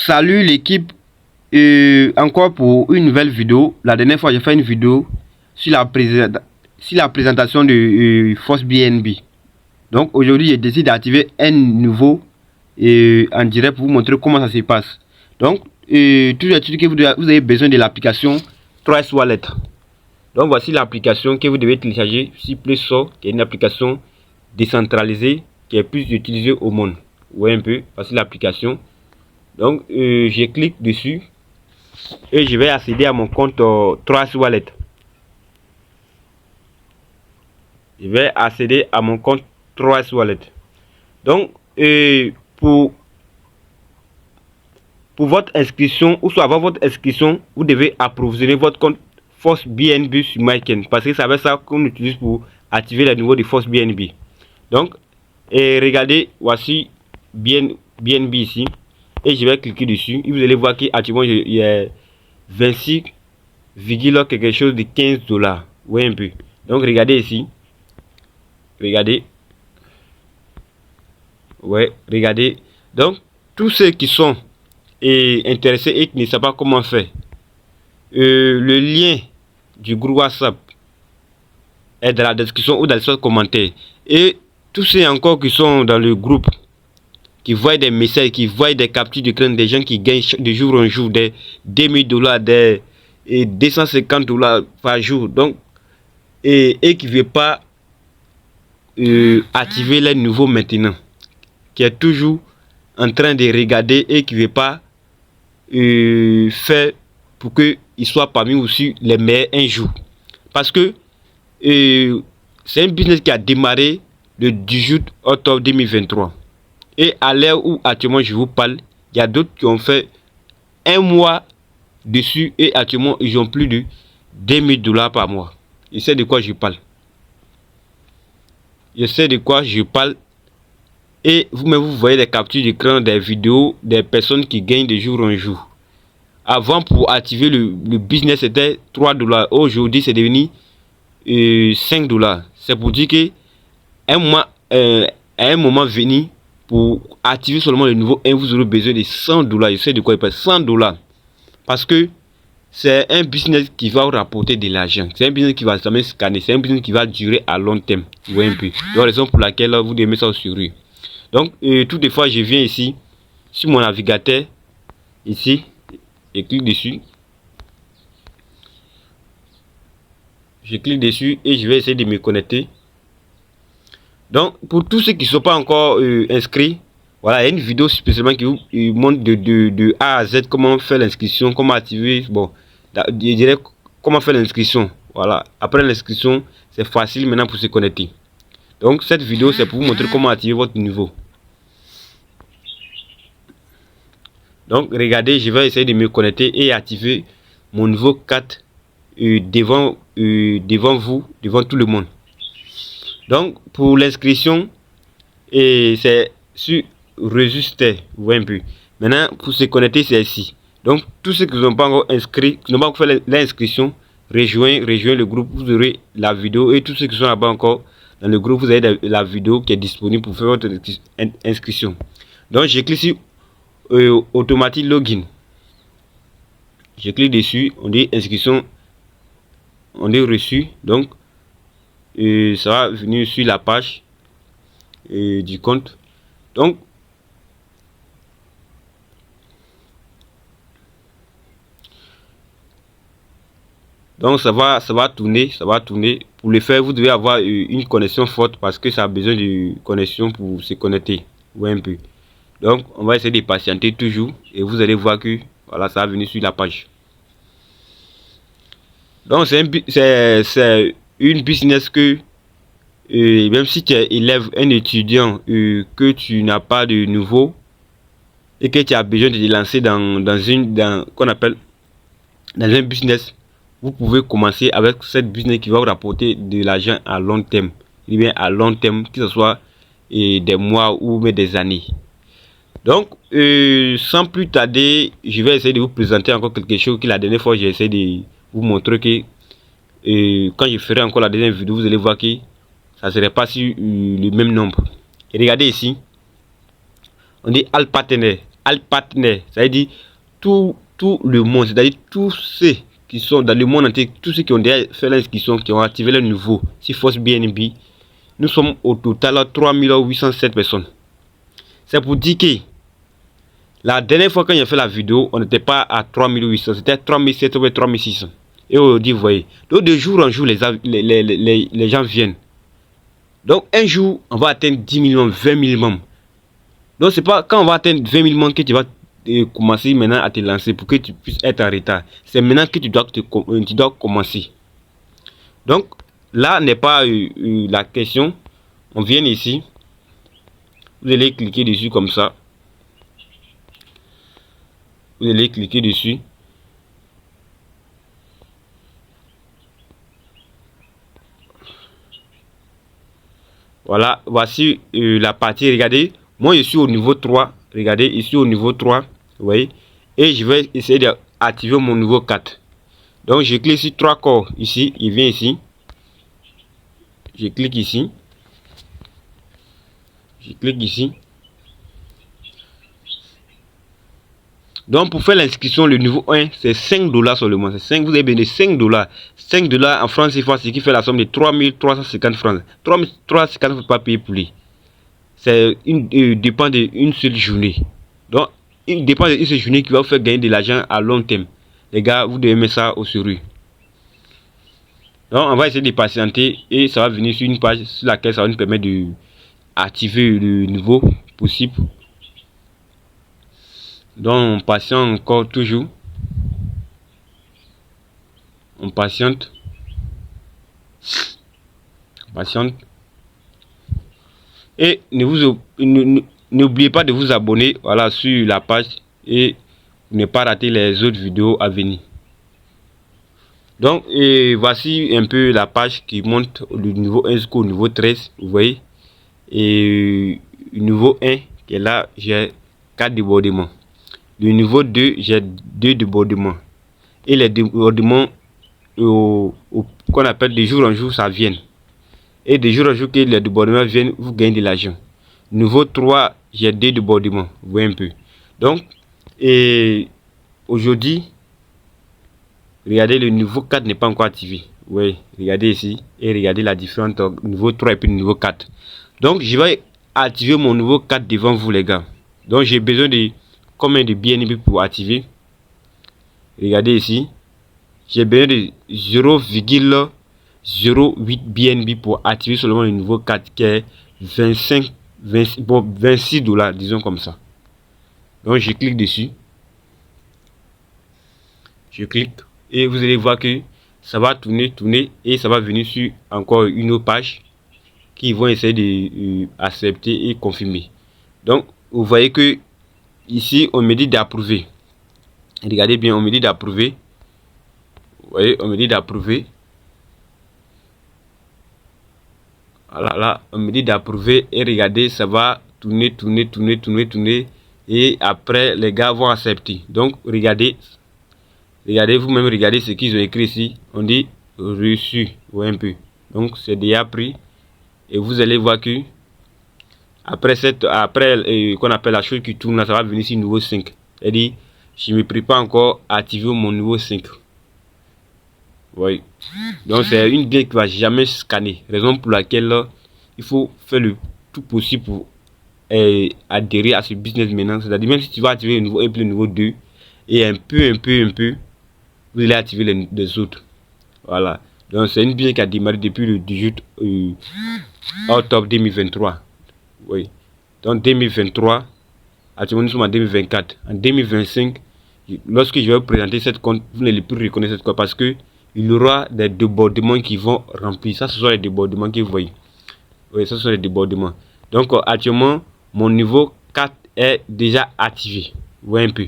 Salut l'équipe, encore pour une nouvelle vidéo. La dernière fois j'ai fait une vidéo sur la présentation de Force BNB. Donc aujourd'hui j'ai décidé d'activer un nouveau en direct pour vous montrer comment ça se passe. Donc tout de suite que vous avez besoin de l'application Trust Wallet. Donc voici l'application que vous devez télécharger sur Play Store, qui est une application décentralisée qui est plus utilisée au monde. Vous voyez un peu, voici l'application. Donc je clique dessus et je vais accéder à mon compte Trust Wallet. Je vais accéder à mon compte Trust Wallet. Donc pour votre inscription, ou soit avant votre inscription, vous devez approvisionner votre compte Force BNB sur MyCoin, parce que c'est avec ça qu'on utilise pour activer le niveau de Force BNB. Donc regardez, voici BNB ici, et je vais cliquer dessus et vous allez voir qu'actuellement il y a 26, quelque chose de 15 $. Oui, un peu. Donc regardez ici, regardez, ouais, regardez. Donc tous ceux qui sont intéressés et qui ne savent pas comment faire, le lien du groupe WhatsApp est dans la description ou dans les commentaires. Et tous ceux encore qui sont dans le groupe, qui voient des messages, qui voient des captures d'écran, des gens qui gagnent de jour en jour des 2000 $, des 250 $ par jour, donc et qui ne veut pas activer les nouveaux maintenant, qui est toujours en train de regarder et qui ne veut pas faire pour qu'il soit parmi aussi les meilleurs un jour, parce que c'est un business qui a démarré le 18 octobre 2023 et à l'heure où actuellement je vous parle, il y a d'autres qui ont fait un mois dessus et actuellement ils ont plus de 2000 $ par mois. Je sais de quoi je parle. Je sais de quoi je parle. Et vous-même vous voyez des captures d'écran, des vidéos, des personnes qui gagnent de jour en jour. Avant, pour activer le business, c'était 3 $. Aujourd'hui, c'est devenu 5 $. C'est pour dire que à un moment venu, pour activer seulement le nouveau 1, vous aurez besoin de 100 $. Je sais de quoi il parle, 100 $. Parce que c'est un business qui va vous rapporter de l'argent. C'est un business qui va jamais scanner. C'est un business qui va durer à long terme. Vous voyez un peu. Donc, raison pour laquelle vous devez mettre ça sur eux. Donc, toutefois, je viens ici, sur mon navigateur, ici, et clique dessus. Je clique dessus et je vais essayer de me connecter. Donc, pour tous ceux qui ne sont pas encore inscrits, voilà, il y a une vidéo spécialement qui vous montre de A à Z comment faire l'inscription, comment activer, bon, je dirais comment faire l'inscription. Voilà, après l'inscription, c'est facile maintenant pour se connecter. Donc, cette vidéo, c'est pour vous montrer comment activer votre niveau. Donc, regardez, je vais essayer de me connecter et activer mon niveau 4 devant vous, devant tout le monde. Donc, pour l'inscription, c'est sur register, vous voyez un peu. Maintenant, pour se connecter, c'est ici. Donc, tous ceux qui n'ont pas encore inscrit, qui n'ont pas encore fait l'inscription, rejoignez le groupe, vous aurez la vidéo. Et tous ceux qui sont là-bas encore dans le groupe, vous avez la vidéo qui est disponible pour faire votre inscription. Donc, je clique sur automatique login. Je clique dessus, on dit inscription, on dit reçu. Donc, ça va venir sur la page du compte. Donc, ça va tourner, Pour le faire, vous devez avoir une connexion forte, parce que ça a besoin de connexion pour se connecter. Vous voyez un peu. Donc, on va essayer de patienter toujours et vous allez voir que voilà, ça va venir sur la page. Donc, c'est une business que même si tu es élève, un étudiant, que tu n'as pas de nouveau et que tu as besoin de te lancer qu'on appelle dans un business, vous pouvez commencer avec cette business qui va vous rapporter de l'argent à long terme. Et bien à long terme, que ce soit des mois ou même des années. Donc, sans plus tarder, je vais essayer de vous présenter encore quelque chose que la dernière fois j'ai essayé de vous montrer que quand je ferai encore la deuxième vidéo, vous allez voir que ça ne serait pas sur le même nombre. Et regardez ici, on dit Al Partenaire. al partenaires, c'est-à-dire tout le monde, c'est-à-dire tous ceux qui sont dans le monde entier, tous ceux qui ont déjà fait l'inscription, qui ont activé le niveau sur Force BNB, nous sommes au total à 3807 personnes. C'est pour dire que la dernière fois quand j'ai fait la vidéo, on n'était pas à 3800, c'était 3700 ou 3600. Et aujourd'hui, vous voyez, donc de jour en jour, les gens viennent. Donc un jour, on va atteindre 10 millions, 20 000 membres. Donc c'est pas quand on va atteindre 20 000 membres que tu vas commencer maintenant à te lancer pour que tu puisses être en retard. C'est maintenant que tu dois commencer. Donc là n'est pas la question. On vient ici. Vous allez cliquer dessus comme ça. Vous allez cliquer dessus. Voilà, voici la partie. Regardez, moi je suis au niveau 3. Regardez, ici au niveau 3. Vous voyez. Et je vais essayer d'activer mon niveau 4. Donc je clique sur 3 corps. Ici, il vient ici. Je clique ici. Je clique ici. Donc pour faire l'inscription, le niveau 1, c'est 5 $ seulement. C'est 5, vous avez besoin de 5 $. 5 $ en francs CFA, ce qui fait la somme de 3350 francs. 3350 ne faut pas payer pour lui. C'est dépend d'une seule journée. Donc il dépend d'une seule journée qui va vous faire gagner de l'argent à long terme. Les gars, vous devez mettre ça au sérieux. Donc on va essayer de patienter et ça va venir sur une page sur laquelle ça va nous permettre d'activer le niveau possible. Donc on patiente encore toujours. On patiente. Patiente. Et n'oubliez pas de vous abonner, voilà, sur la page et ne pas rater les autres vidéos à venir. Donc voici un peu la page qui montre le niveau 1 jusqu'au niveau 13. Vous voyez. Et le niveau 1 qui est là, j'ai 4 débordements. Le niveau 2, j'ai 2 débordements. Et les débordements qu'on appelle de jour en jour, ça vient. Et de jour en jour que les débordements viennent, vous gagnez de l'argent. Niveau 3, j'ai 2 débordements. Vous voyez un peu. Donc, aujourd'hui, regardez, le niveau 4 n'est pas encore activé. Oui, regardez ici. Et regardez la différence entre niveau 3 et puis le niveau 4. Donc, je vais activer mon niveau 4 devant vous, les gars. Donc, j'ai besoin de combien de BNB pour activer? Regardez ici. J'ai besoin de 0,08 BNB pour activer seulement le niveau 4 qui est 26 $, disons comme ça. Donc, je clique dessus. Je clique et vous allez voir que ça va tourner et ça va venir sur encore une autre page qui vont essayer de accepter et confirmer. Donc vous voyez que ici on me dit d'approuver. Regardez bien, on me dit d'approuver. Vous voyez, on me dit d'approuver. Voilà, là on me dit d'approuver et regardez, ça va tourner et après les gars vont accepter. Donc regardez vous-même, regardez ce qu'ils ont écrit ici. On dit reçu. Vous voyez un peu. Donc c'est déjà pris. Et vous allez voir que après qu'on appelle la chose qui tourne là, ça va venir sur niveau 5. C'est-à-dire, je ne me prépare encore à activer mon niveau 5. Oui. Donc c'est une idée qui va jamais scanner. Raison pour laquelle il faut faire le tout possible pour adhérer à ce business maintenant. C'est-à-dire même si tu vas activer le niveau 1 et le niveau 2 et un peu vous allez activer les autres. Voilà. Donc c'est une business qui a démarré depuis le 18 octobre 2023. Oui. Donc 2023, actuellement nous sommes en 2024. En 2025, lorsque je vais vous présenter cette compte, vous n'allez plus reconnaître cette compte parce que il y aura des débordements qui vont remplir. Ça, ce sont les débordements que vous voyez. Oui, ça, ce sont les débordements. Donc actuellement, mon niveau 4 est déjà activé. Vous voyez un peu.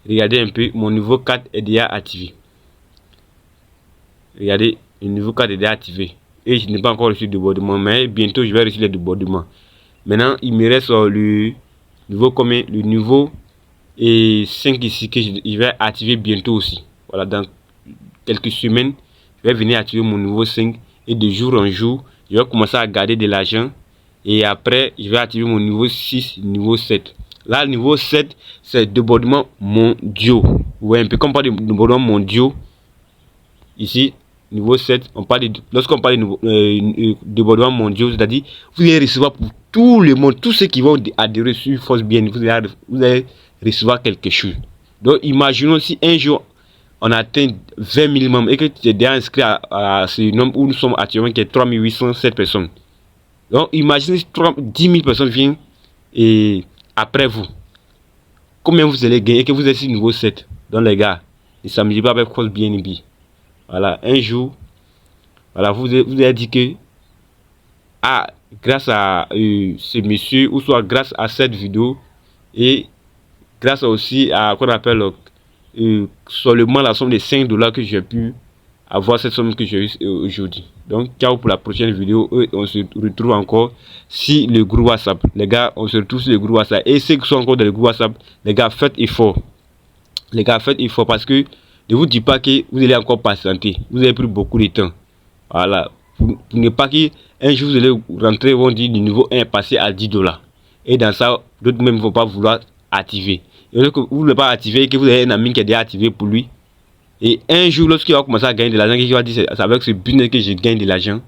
Regardez un peu, mon niveau 4 est déjà activé. Regardez, le niveau 4 est déjà activé. Et je n'ai pas encore reçu de débordement, mais bientôt je vais reçu les débordements. Maintenant, il me reste le niveau combien? Le niveau 5 ici que je vais activer bientôt aussi. Voilà, dans quelques semaines, je vais venir activer mon niveau 5 et de jour en jour, je vais commencer à garder de l'argent. Et après, je vais activer mon niveau 6, niveau 7. Là, niveau 7, c'est débordements mondiaux. Vous voyez un peu comme on parle de débordements mondiaux. Ici, niveau 7, on parle lorsqu'on parle de débordements mondiaux, c'est-à-dire vous allez recevoir pour tout le monde, tous ceux qui vont adhérer sur Force Bien, vous allez recevoir quelque chose. Donc, imaginons si un jour on atteint 20 000 membres et que tu es déjà inscrit à ce nombre où nous sommes actuellement, qui est 3 807 personnes. Donc, imaginez si 10 000 personnes viennent et après vous. Combien vous allez gagner et que vous êtes sur niveau 7. Donc, les gars, ne s'amusez pas avec Force Bien. Voilà, un jour, voilà, vous avez dit que grâce à ce monsieur, ou soit grâce à cette vidéo, et grâce aussi à quoi on appelle seulement la somme de 5 $ que j'ai pu avoir, cette somme que j'ai eu aujourd'hui. Donc, ciao pour la prochaine vidéo. On se retrouve encore sur le groupe WhatsApp. Les gars, on se retrouve sur le groupe WhatsApp. Et ceux qui sont encore dans le groupe WhatsApp, les gars, faites effort. Les gars, faites effort parce que ne vous dites pas que vous allez encore patienter. Vous avez pris beaucoup de temps. Voilà. Pour ne pas qu'un jour vous allez rentrer, ils vont dire du niveau 1 passer à 10 $. Et dans ça, d'autres même ne vont pas vouloir activer. Et lorsque vous ne voulez pas activer et que vous avez un ami qui est déjà activé pour lui. Et un jour, lorsqu'il va commencer à gagner de l'argent, qu'il va dire c'est avec ce business que je gagne de l'argent,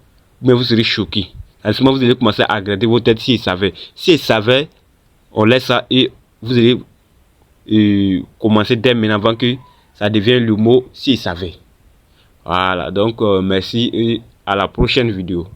mais vous serez choqué. À ce moment, vous allez commencer à gratter vos têtes s'il savait. S'il savait, on laisse ça et vous allez commencer dès maintenant avant que ça devienne le mot s'il savait. Voilà, donc merci et à la prochaine vidéo.